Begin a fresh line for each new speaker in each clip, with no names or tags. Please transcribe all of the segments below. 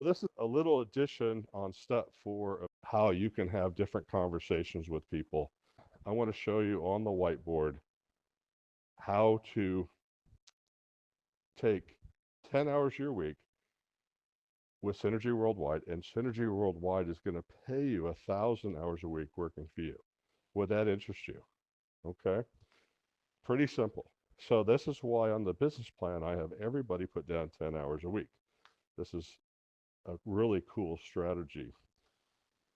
This is a little addition on step 4 of how you can have different conversations with people. I want to show you on the whiteboard how to take 10 hours of your week with Synergy Worldwide, and Synergy Worldwide is going to pay you 1,000 hours a week working for you. Would that interest you? Okay, pretty simple. So this is why on the business plan I have everybody put down 10 hours a week. This is a really cool strategy.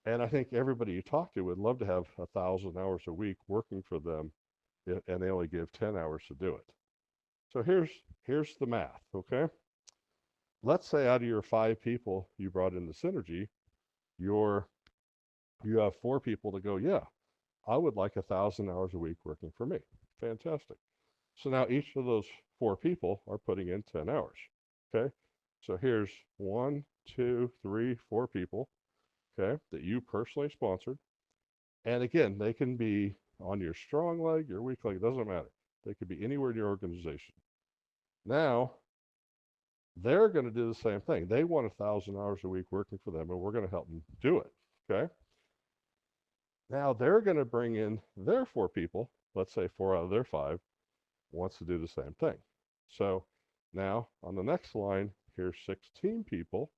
And I think everybody you talk to would love to have 1,000 hours a week working for them, and they only give 10 hours to do it. So here's the math, okay? Let's say out of your 5 people you brought into Synergy, you're you have 4 people to go, yeah, I would like 1,000 hours a week working for me. Fantastic. So now each of those 4 people are putting in 10 hours. Okay. So here's 1, 2, 3, 4 people, okay, that you personally sponsored. And again, they can be on your strong leg, your weak leg, it doesn't matter. They could be anywhere in your organization. Now, they're going to do the same thing. They want 1,000 hours a week working for them, and we're going to help them do it. Okay. Now they're going to bring in their 4 people. Let's say 4 out of their 5 wants to do the same thing. So now on the next line, here's 16 people,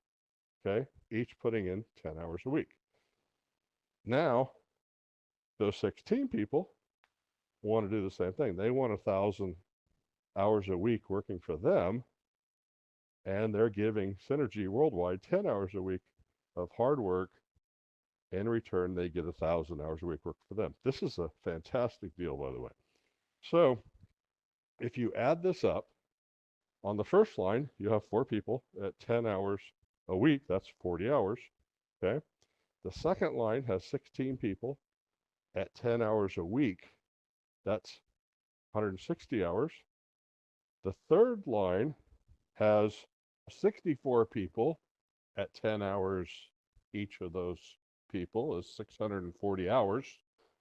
okay, each putting in 10 hours a week. Now, those 16 people want to do the same thing. They want 1,000 hours a week working for them, and they're giving Synergy Worldwide 10 hours a week of hard work. In return, they get 1,000 hours a week work for them. This is a fantastic deal, by the way. So if you add this up, on the first line, you have 4 people at 10 hours a week. That's 40 hours. Okay. The second line has 16 people at 10 hours a week. That's 160 hours. The third line has 64 people at 10 hours. Each of those people is 640 hours.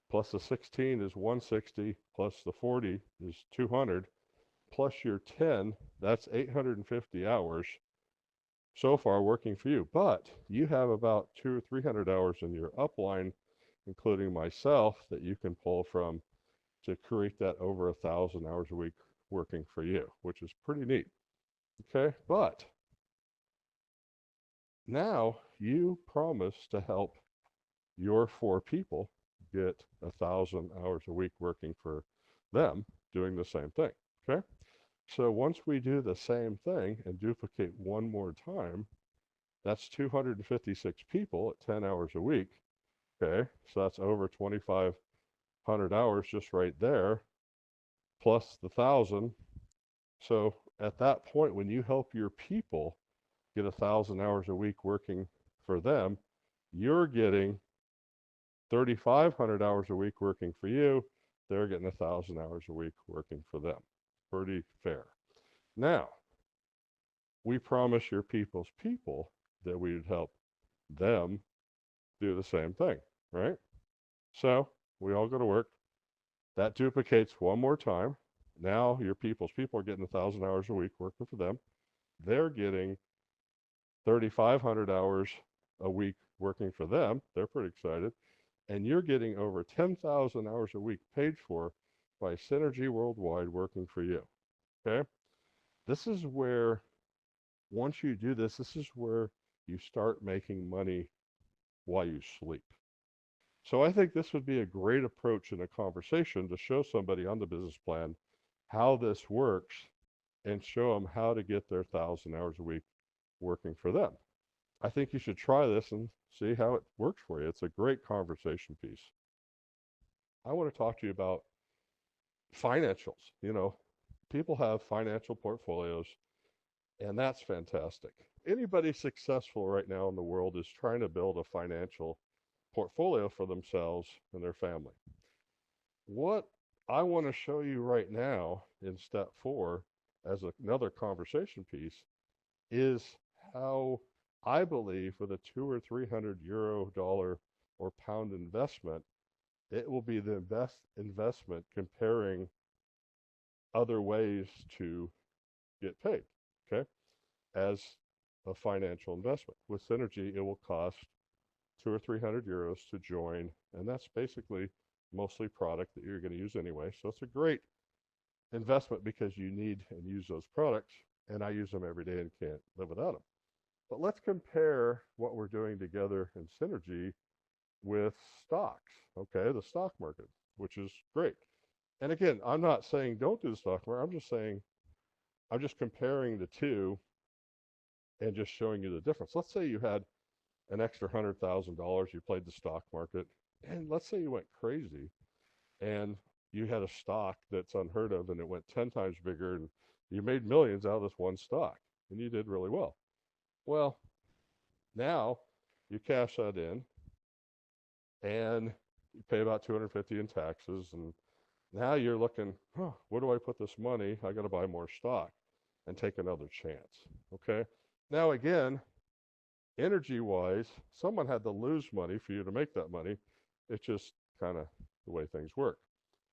Plus the 16 is 160, plus the 40 is 200, plus your 10, that's 850 hours so far working for you. But you have about 200 or 300 hours in your upline, including myself, that you can pull from to create that over 1,000 hours a week working for you, which is pretty neat. Okay, but now you promise to help your 4 people get 1,000 hours a week working for them doing the same thing. Okay, so once we do the same thing and duplicate one more time, that's 256 people at 10 hours a week. Okay, so that's over 2,500 hours just right there, plus the 1,000. So at that point, when you help your people get 1,000 hours a week working for them, you're getting 3,500 hours a week working for you. They're getting 1,000 hours a week working for them. Pretty fair. Now, we promise your people's people that we would help them do the same thing, right? So we all go to work. That duplicates one more time. Now your people's people are getting 1,000 hours a week working for them. They're getting 3,500 hours a week working for them. They're pretty excited. And you're getting over 10,000 hours a week paid for by Synergy Worldwide working for you. Okay? This is where, once you do this, this is where you start making money while you sleep. So I think this would be a great approach in a conversation to show somebody on the business plan how this works and show them how to get their 1,000 hours a week working for them. I think you should try this and see how it works for you. It's a great conversation piece. I want to talk to you about financials. People have financial portfolios, and that's fantastic. Anybody successful right now in the world is trying to build a financial portfolio for themselves and their family. What I want to show you right now in step 4 as another conversation piece is how I believe with a 200 or 300 euro, dollar, or pound investment, it will be the best investment comparing other ways to get paid. Okay. As of financial investment. With Synergy, it will cost 200 or 300 euros to join, and that's basically mostly product that you're going to use anyway. So it's a great investment because you need and use those products, and I use them every day and can't live without them. But let's compare what we're doing together in Synergy with stocks, okay, the stock market, which is great. And again, I'm not saying don't do the stock market. I'm just comparing the two and just showing you the difference. Let's say you had an extra $100,000, you played the stock market, and let's say you went crazy and you had a stock that's unheard of and it went 10 times bigger and you made millions out of this one stock and you did really well. Well, now you cash that in and you pay about 250 in taxes, and now you're looking, where do I put this money? I got to buy more stock and take another chance. Okay. Now again, energy wise, someone had to lose money for you to make that money. It's just kind of the way things work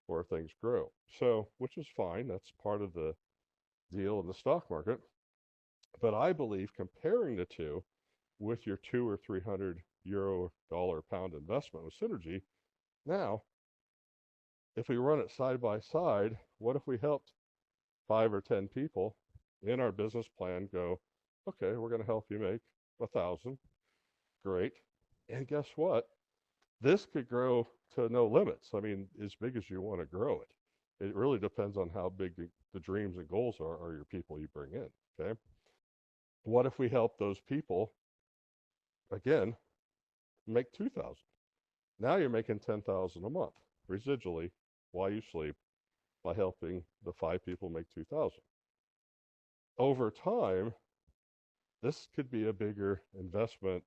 or things grow. So, which is fine. That's part of the deal in the stock market. But I believe comparing the two with your 200 or 300 euro, dollar, pound investment with Synergy, now, if we run it side by side, what if we helped 5 or 10 people in our business plan go, okay, we're going to help you make 1,000. Great. And guess what? This could grow to no limits. I mean, as big as you want to grow it. It really depends on how big the dreams and goals are your people you bring in. Okay. What if we help those people, again, make 2,000? Now you're making 10,000 a month residually while you sleep by helping the 5 people make 2,000. Over time, this could be a bigger investment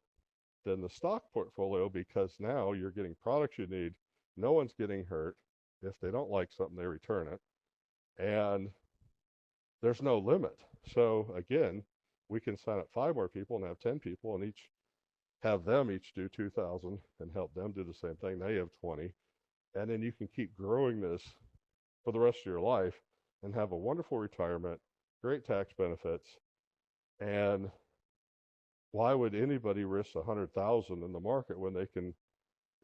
than the stock portfolio because now you're getting products you need. No one's getting hurt. If they don't like something, they return it. And there's no limit. So again, we can sign up 5 more people and have 10 people and have them each do 2,000 and help them do the same thing. Now you have 20. And then you can keep growing this for the rest of your life and have a wonderful retirement, great tax benefits. And why would anybody risk 100,000 in the market when they can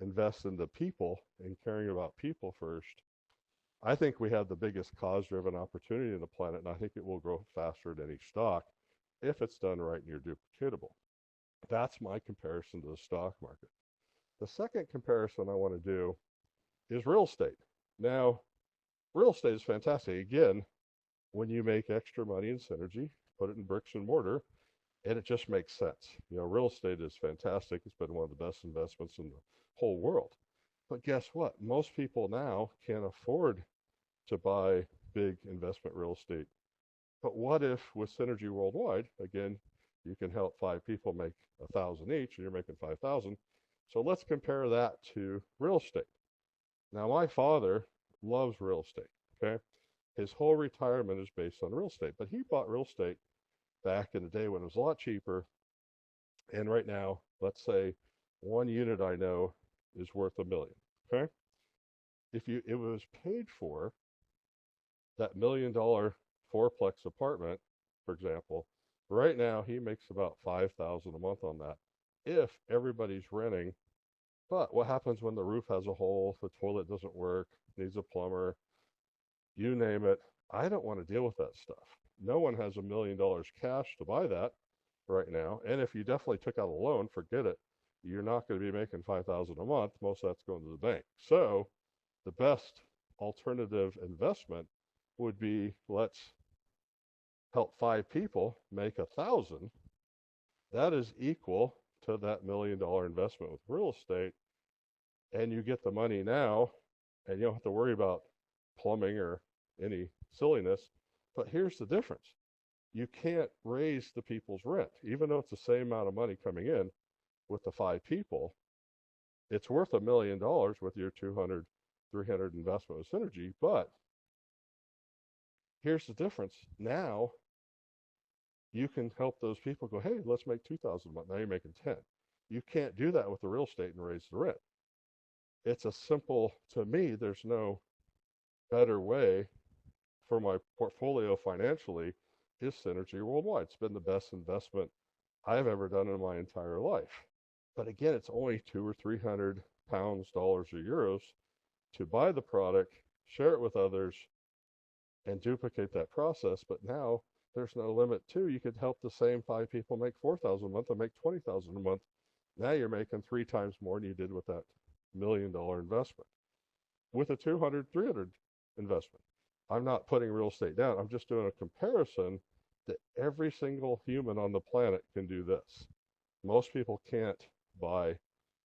invest in the people and caring about people first? I think we have the biggest cause-driven opportunity in the planet, and I think it will grow faster than any stock if it's done right and you're duplicatable. That's my comparison to the stock market. The second comparison I want to do is real estate. Now, real estate is fantastic. Again, when you make extra money in Synergy, put it in bricks and mortar, and it just makes sense. You know, real estate is fantastic. It's been one of the best investments in the whole world. But guess what? Most people now can't afford to buy big investment real estate. But what if with Synergy Worldwide, again, you can help 5 people make 1,000 each, and you're making 5,000. So let's compare that to real estate. Now, my father loves real estate, okay? His whole retirement is based on real estate, but he bought real estate back in the day when it was a lot cheaper. And right now, let's say one unit I know is worth $1 million, okay? If it was paid for, that $1 million fourplex apartment, for example, right now he makes about 5,000 a month on that if everybody's renting. But what happens when the roof has a hole, the toilet doesn't work, needs a plumber, you name it? I don't want to deal with that stuff. No one has $1 million cash to buy that right now. And if you definitely took out a loan, forget it. You're not going to be making 5,000 a month. Most of that's going to the bank. So the best alternative investment would be, let's help 5 people make 1,000. That is equal to that $1 million investment with real estate. And you get the money now, and you don't have to worry about plumbing or any silliness. But here's the difference. You can't raise the people's rent. Even though it's the same amount of money coming in with the 5 people, it's worth $1 million with your 200, 300 investment with Synergy. But here's the difference. Now you can help those people go, hey, let's make 2,000 a month. Now you're making 10. You can't do that with the real estate and raise the rent. It's a simple, to me, there's no better way for my portfolio financially is Synergy Worldwide. It's been the best investment I've ever done in my entire life. But again, it's only 200 or 300 pounds, dollars, or euros to buy the product, share it with others, and duplicate that process. But now there's no limit too. You could help the same 5 people make 4,000 a month and make 20,000 a month. Now you're making 3 times more than you did with that $1 million investment. With a 200, 300 investment. I'm not putting real estate down. I'm just doing a comparison that every single human on the planet can do this. Most people can't buy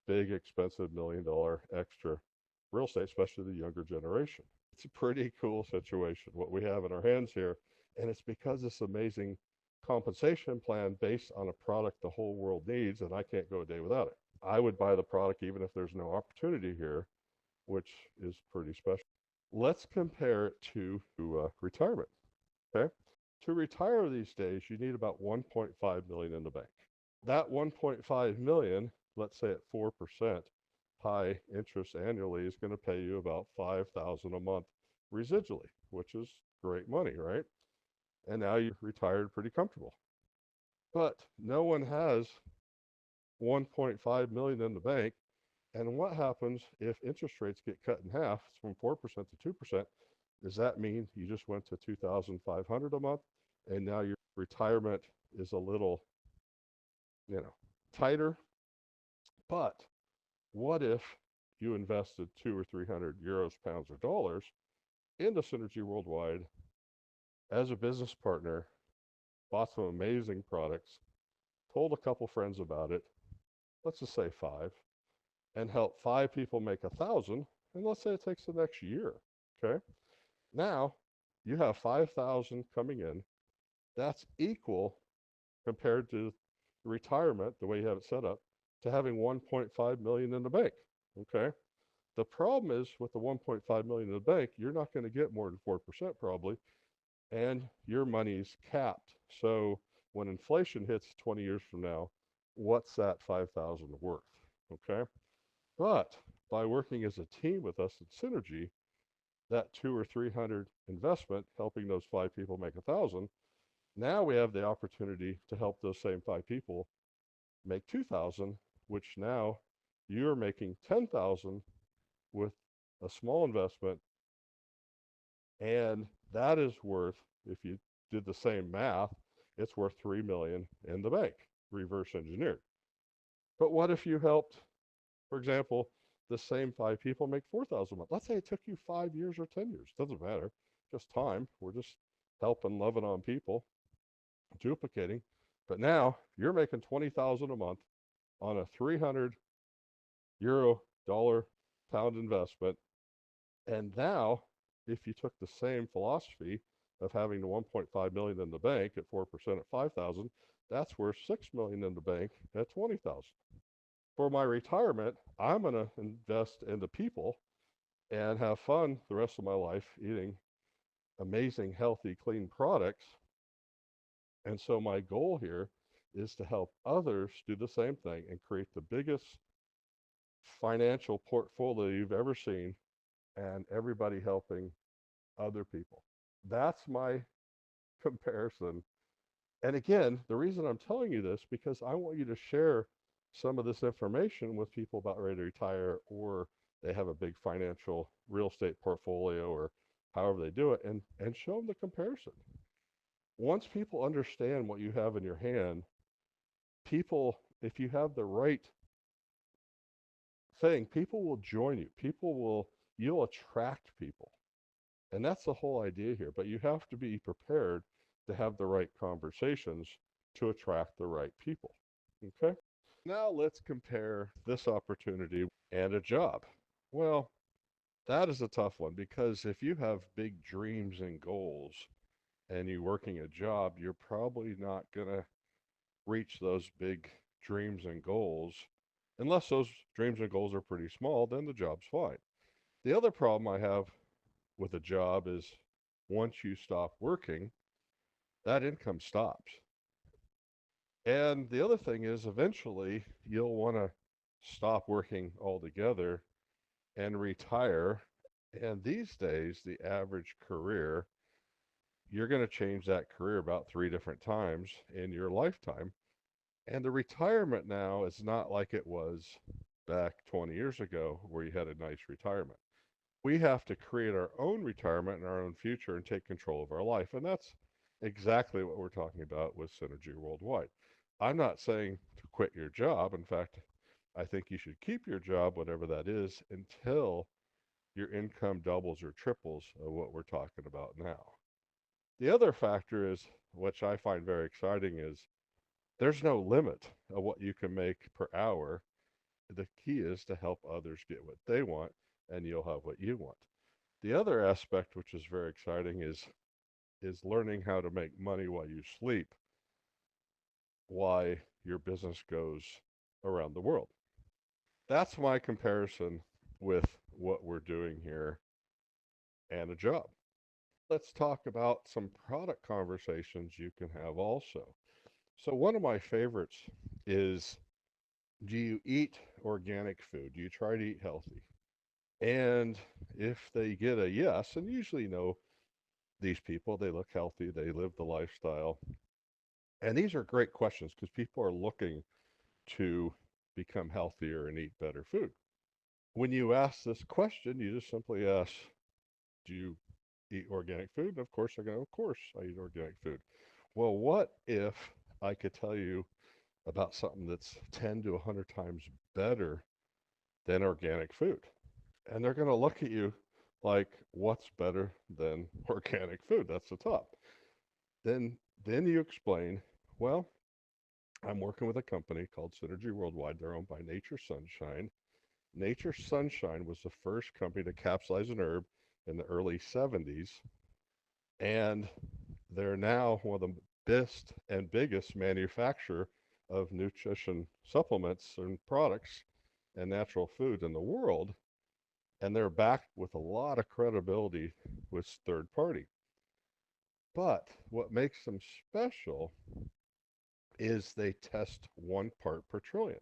big, expensive $1 million extra real estate, especially the younger generation. It's a pretty cool situation, what we have in our hands here. And it's because this amazing compensation plan based on a product the whole world needs, and I can't go a day without it. I would buy the product even if there's no opportunity here, which is pretty special. Let's compare it to retirement. Okay. To retire these days, you need about 1.5 million in the bank. That 1.5 million, let's say at 4% high interest annually, is going to pay you about 5,000 a month residually, which is great money, right? And now you're retired pretty comfortable. But no one has 1.5 million in the bank. And what happens if interest rates get cut in half from 4% to 2%? Does that mean you just went to 2,500 a month and now your retirement is a little, tighter? But what if you invested 200 or 300 euros, pounds, or dollars into Synergy Worldwide as a business partner, bought some amazing products, told a couple friends about it, let's just say 5, and help 5 people make 1,000, and let's say it takes the next year, okay? Now you have 5,000 coming in. That's equal, compared to retirement, the way you have it set up, to having 1.5 million in the bank, okay? The problem is with the 1.5 million in the bank, you're not going to get more than 4% probably, and your money's capped. So when inflation hits 20 years from now, what's that 5,000 worth, okay? But by working as a team with us at Synergy, that 200 or 300 investment, helping those 5 people make 1,000, now we have the opportunity to help those same 5 people make 2,000, which now you're making 10,000 with a small investment. And that is worth, if you did the same math, it's worth 3 million in the bank, reverse engineered. But what if you helped, for example, the same 5 people make 4,000 a month? Let's say it took you 5 years or 10 years. Doesn't matter. Just time. We're just helping, loving on people, duplicating. But now you're making 20,000 a month on a 300 euro, dollar, pound investment. And now, if you took the same philosophy of having the 1.5 million in the bank at 4% at 5,000, that's worth 6 million in the bank at 20,000. For my retirement, I'm going to invest into people and have fun the rest of my life eating amazing, healthy, clean products. And so my goal here is to help others do the same thing and create the biggest financial portfolio you've ever seen, and everybody helping other people. That's my comparison. And again, the reason I'm telling you this, because I want you to share some of this information with people about ready to retire, or they have a big financial real estate portfolio, or however they do it, and show them the comparison. Once people understand what you have in your hand, people, if you have the right thing, people will join you. You'll attract people. And that's the whole idea here. But you have to be prepared to have the right conversations to attract the right people. Okay? Now let's compare this opportunity and a job. Well, that is a tough one, because if you have big dreams and goals and you're working a job, you're probably not going to reach those big dreams and goals. Unless those dreams and goals are pretty small, then the job's fine. The other problem I have with a job is once you stop working, that income stops. And the other thing is, eventually you'll want to stop working altogether and retire. And these days, the average career, you're going to change that career about 3 different times in your lifetime. And the retirement now is not like it was back 20 years ago where you had a nice retirement. We have to create our own retirement and our own future and take control of our life. And that's exactly what we're talking about with Synergy Worldwide. I'm not saying to quit your job. In fact, I think you should keep your job, whatever that is, until your income doubles or triples of what we're talking about now. The other factor is, which I find very exciting, is there's no limit of what you can make per hour. The key is to help others get what they want, and you'll have what you want. The other aspect, which is very exciting, is learning how to make money while you sleep, why your business goes around the world. That's my comparison with what we're doing here and a job. Let's talk about some product conversations you can have also. So, one of my favorites is, do you eat organic food? Do you try to eat healthy? And if they get a yes, and usually no, these people, they look healthy, they live the lifestyle. And these are great questions because people are looking to become healthier and eat better food. When you ask this question, you just simply ask, do you eat organic food? And of course, I go, of course, I eat organic food. Well, what if I could tell you about something that's 10 to 100 times better than organic food? And they're going to look at you like, what's better than organic food? That's the top. Then, then you explain, well, I'm working with a company called Synergy Worldwide. They're owned by Nature Sunshine. Nature Sunshine was the first company to capsulize an herb in the early 70s, and they're now one of the best and biggest manufacturer of nutrition supplements and products and natural food in the world. And they're backed with a lot of credibility with third party. But what makes them special is they test 1 part per trillion,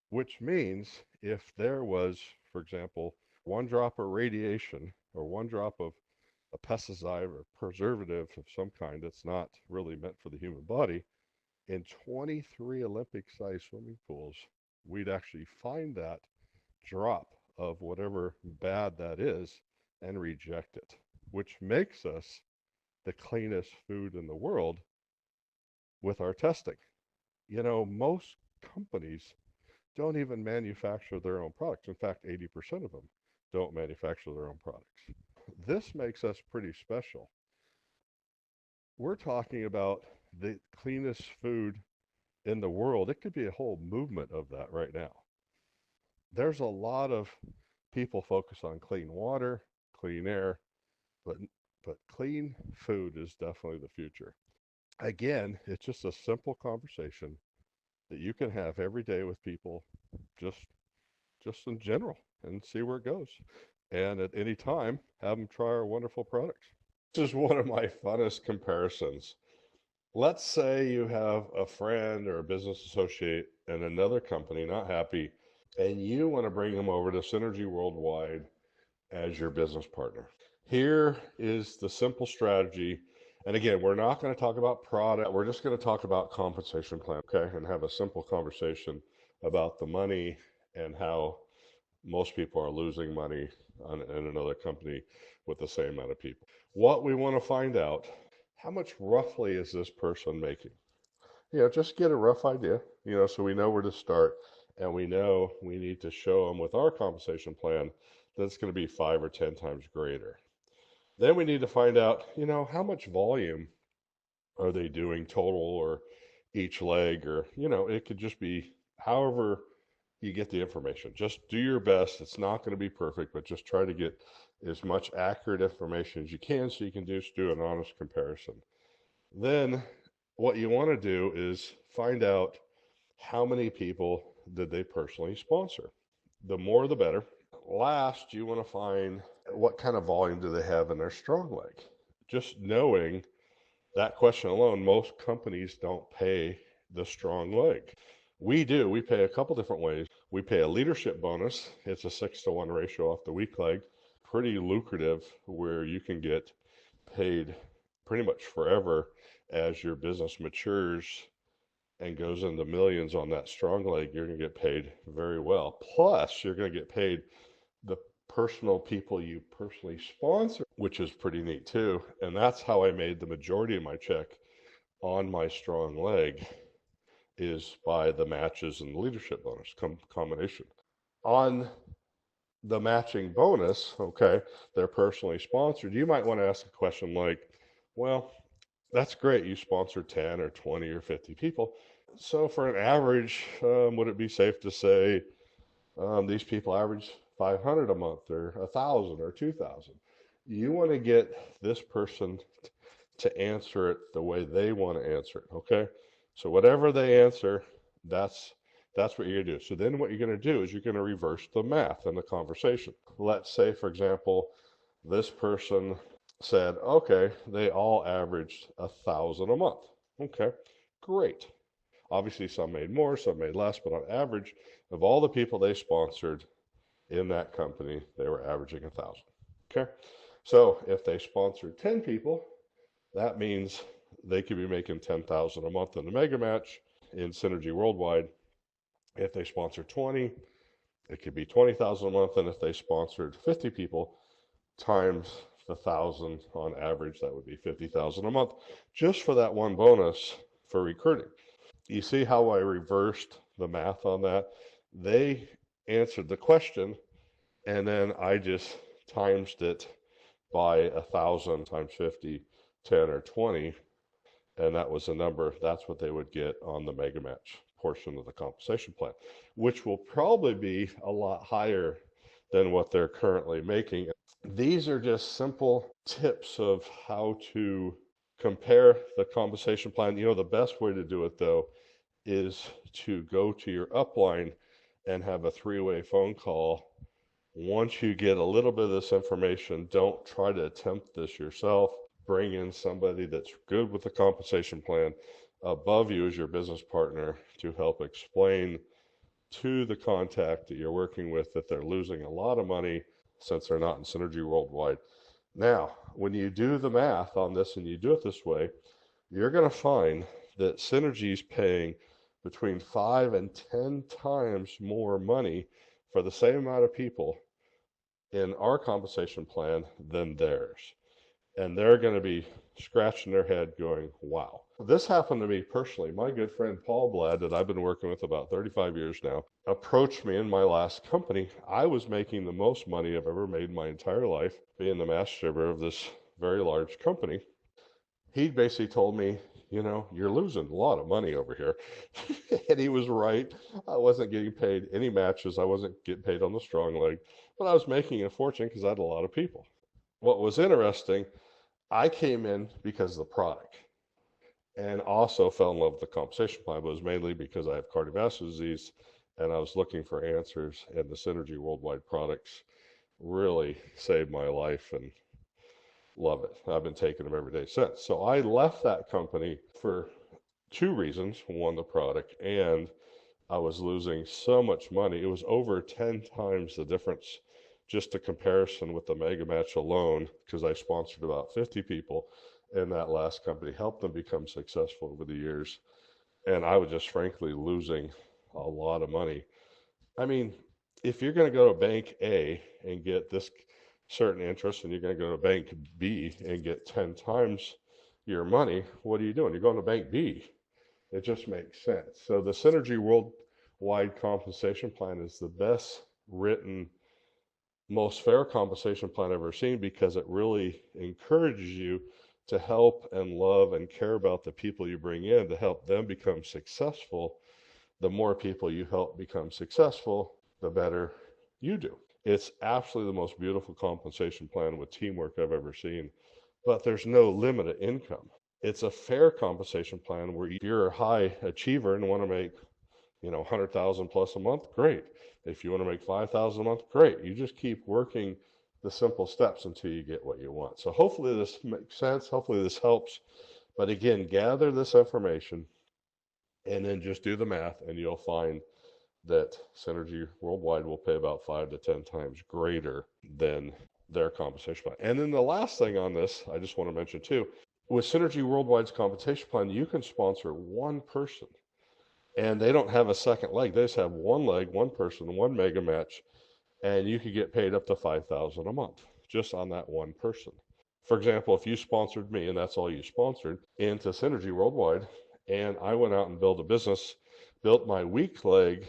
which means if there was, for example, 1 drop of radiation or 1 drop of a pesticide or preservative of some kind that's not really meant for the human body, in 23 Olympic-sized swimming pools, we'd actually find that drop of whatever bad that is and reject it, which makes us the cleanest food in the world with our testing. You know, most companies don't even manufacture their own products. In fact, 80% of them don't manufacture their own products. This makes us pretty special. We're talking about the cleanest food in the world. It could be a whole movement of that right now. There's a lot of people focus on clean water, clean air, but clean food is definitely the future. Again, it's just a simple conversation that you can have every day with people, just just in general, and see where it goes. And at any time, have them try our wonderful products. This is one of my funnest comparisons. Let's say you have a friend or a business associate in another company not happy, and you want to bring them over to Synergy Worldwide as your business partner. Here is the simple strategy. And again, we're not going to talk about product. We're just going to talk about compensation plan, okay? And have a simple conversation about the money and how most people are losing money in another company with the same amount of people. What we want to find out, how much roughly is this person making? Just get a rough idea, so we know where to start, and we know we need to show them with our compensation plan that it's going to be 5 or 10 times greater. Then we need to find out, how much volume are they doing total or each leg, or, it could just be however you get the information. Just do your best. It's not going to be perfect, but just try to get as much accurate information as you can so you can just do an honest comparison. Then what you want to do is find out how many people did they personally sponsor. The more the better. Last, you want to find what kind of volume do they have in their strong leg. Just knowing that question alone, most companies don't pay the strong leg. We do. We pay a couple different ways. We pay a leadership bonus. It's a 6-to-1 ratio off the weak leg. Pretty lucrative, where you can get paid pretty much forever as your business matures and goes into millions on that strong leg, you're going to get paid very well. Plus, you're going to get paid the personal people you personally sponsor, which is pretty neat too. And that's how I made the majority of my check on my strong leg, is by the matches and the leadership bonus combination. On the matching bonus, okay, they're personally sponsored. You might want to ask a question like, well, that's great. You sponsor 10 or 20 or 50 people. So for an average, would it be safe to say these people average 500 a month or 1,000 or 2,000? You want to get this person to answer it the way they want to answer it, okay? So whatever they answer, that's what you're going to do. So then what you're going to do is you're going to reverse the math in the conversation. Let's say, for example, this person said, okay, they all averaged 1,000 a month. Okay, great. Obviously, some made more, some made less, but on average, of all the people they sponsored in that company, they were averaging 1,000. Okay, so if they sponsored 10 people, that means they could be making 10,000 a month in the mega match in Synergy Worldwide. If they sponsor 20, it could be 20,000 a month, and if they sponsored 50 people times the 1,000 on average, that would be 50,000 a month, just for that one bonus for recruiting. You see how I reversed the math on that? They answered the question, and then I just times it by 1,000 times 50, 10, or 20, and that was the number. That's what they would get on the mega match portion of the compensation plan, which will probably be a lot higher than what they're currently making. These are just simple tips of how to compare the compensation plan. You know, the best way to do it, though, is to go to your upline and have a three-way phone call. Once you get a little bit of this information, don't try to attempt this yourself. Bring in somebody that's good with the compensation plan above you as your business partner to help explain to the contact that you're working with that they're losing a lot of money since they're not in Synergy Worldwide. Now, when you do the math on this and you do it this way, you're going to find that Synergy is paying between 5 and 10 times more money for the same amount of people in our compensation plan than theirs. And they're going to be scratching their head going, wow. This happened to me personally. My good friend Paul Blad, that I've been working with about 35 years now, approached me in my last company. I was making the most money I've ever made in my entire life, being the master distributor of this very large company. He basically told me, you know, you're losing a lot of money over here. And he was right. I wasn't getting paid any matches. I wasn't getting paid on the strong leg, but I was making a fortune because I had a lot of people. What was interesting, I came in because of the product and also fell in love with the compensation plan, but it was mainly because I have cardiovascular disease and I was looking for answers, and the Synergy Worldwide products really saved my life, and love it. I've been taking them every day since. So I left that company for two reasons. One, the product, and I was losing so much money. It was over 10 times the difference, just a comparison with the mega match alone, because I sponsored about 50 people in that last company, helped them become successful over the years. And I was just frankly losing a lot of money. I mean, if you're going to go to bank A and get this certain interest, and you're going to go to bank B and get 10 times your money, what are you doing? You're going to bank B. It just makes sense. So the Synergy Worldwide compensation plan is the best written, most fair compensation plan I've ever seen, because it really encourages you to help and love and care about the people you bring in to help them become successful. The more people you help become successful, the better you do. It's absolutely the most beautiful compensation plan with teamwork I've ever seen, but there's no limit of income. It's a fair compensation plan where you're a high achiever and want to make, 100,000 plus a month, great. If you want to make 5,000 a month, great. You just keep working the simple steps until you get what you want. So hopefully this makes sense. Hopefully this helps. But again, gather this information and then just do the math, and you'll find that Synergy Worldwide will pay about 5 to 10 times greater than their compensation plan. And then the last thing on this, I just want to mention too, with Synergy Worldwide's compensation plan, you can sponsor one person and they don't have a second leg. They just have one leg, one person, one mega match, and you could get paid up to 5,000 a month just on that one person. For example, if you sponsored me and that's all you sponsored into Synergy Worldwide, and I went out and built a business, built my weak leg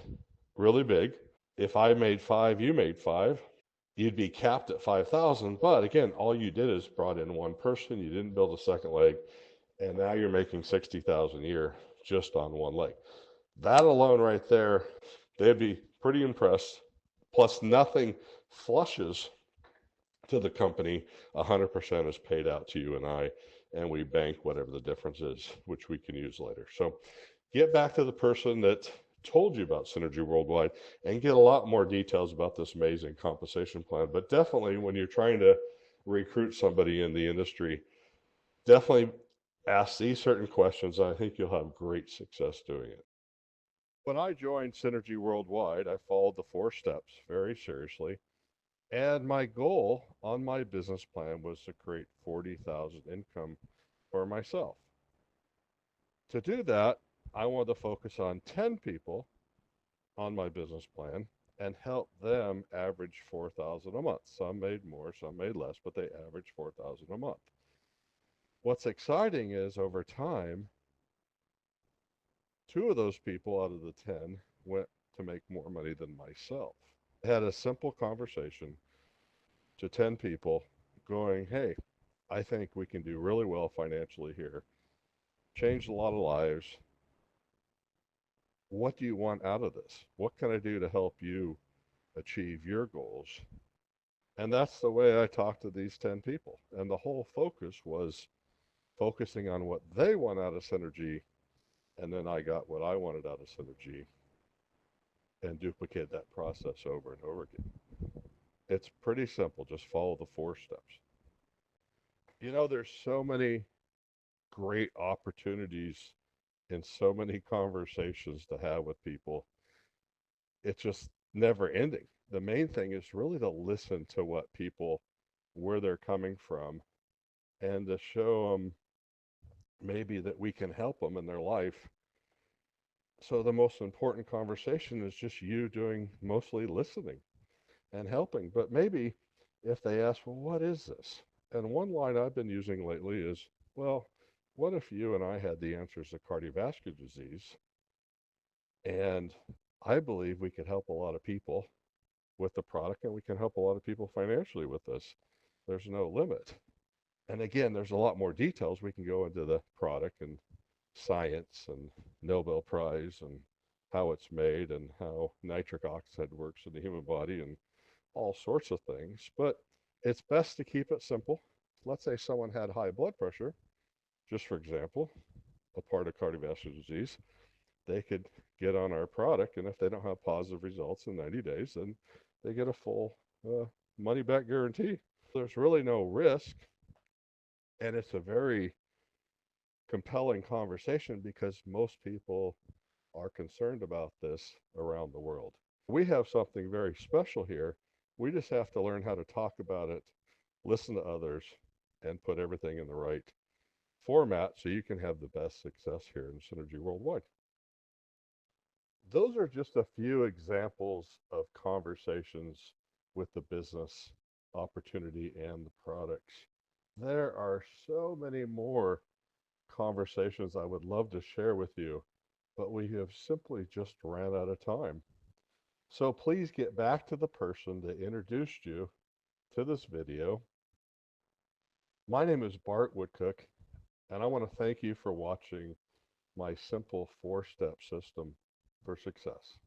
really big. If I made five, you made five, you'd be capped at 5,000. But again, all you did is brought in one person. You didn't build a second leg, and now you're making 60,000 a year just on one leg. That alone right there, they'd be pretty impressed. Plus, nothing flushes to the company. 100% is paid out to you and we bank whatever the difference is, which we can use later. So get back to the person that told you about Synergy Worldwide and get a lot more details about this amazing compensation plan. But definitely, when you're trying to recruit somebody in the industry, definitely ask these certain questions. I think you'll have great success doing it. When I joined Synergy Worldwide, I followed the 4 steps very seriously. And my goal on my business plan was to create 40,000 income for myself. To do that, I wanted to focus on 10 people on my business plan and help them average 4,000 a month. Some made more, some made less, but they averaged 4,000 a month. What's exciting is over time, 2 of those people out of the 10 went to make more money than myself. I had a simple conversation to 10 people going, hey, I think we can do really well financially here, change a lot of lives. What do you want out of this? What can I do to help you achieve your goals? And that's the way I talked to these 10 people. And the whole focus was focusing on what they want out of Synergy. And then I got what I wanted out of Synergy and duplicate that process over and over again. It's pretty simple. Just follow the 4 steps. You know, there's so many great opportunities in so many conversations to have with people. It's just never ending. The main thing is really to listen to what people, where they're coming from, and to show them maybe that we can help them in their life. So the most important conversation is just you doing mostly listening and helping. But maybe if they ask, well, what is this? And one line I've been using lately is, well, what if you and I had the answers to cardiovascular disease? And I believe we could help a lot of people with the product, and we can help a lot of people financially with this. There's no limit. And again, there's a lot more details. We can go into the product and science and Nobel Prize and how it's made and how nitric oxide works in the human body and all sorts of things. But it's best to keep it simple. Let's say someone had high blood pressure, just for example, a part of cardiovascular disease. They could get on our product, and if they don't have positive results in 90 days, then they get a full money back guarantee. There's really no risk, and it's a very compelling conversation because most people are concerned about this around the world. We have something very special here. We just have to learn how to talk about it, listen to others, and put everything in the right format so you can have the best success here in Synergy Worldwide. Those are just a few examples of conversations with the business opportunity and the products. There are so many more conversations I would love to share with you, but we have simply just ran out of time. So please get back to the person that introduced you to this video. My name is Bart Woodcook, and I want to thank you for watching my simple 4-step system for success.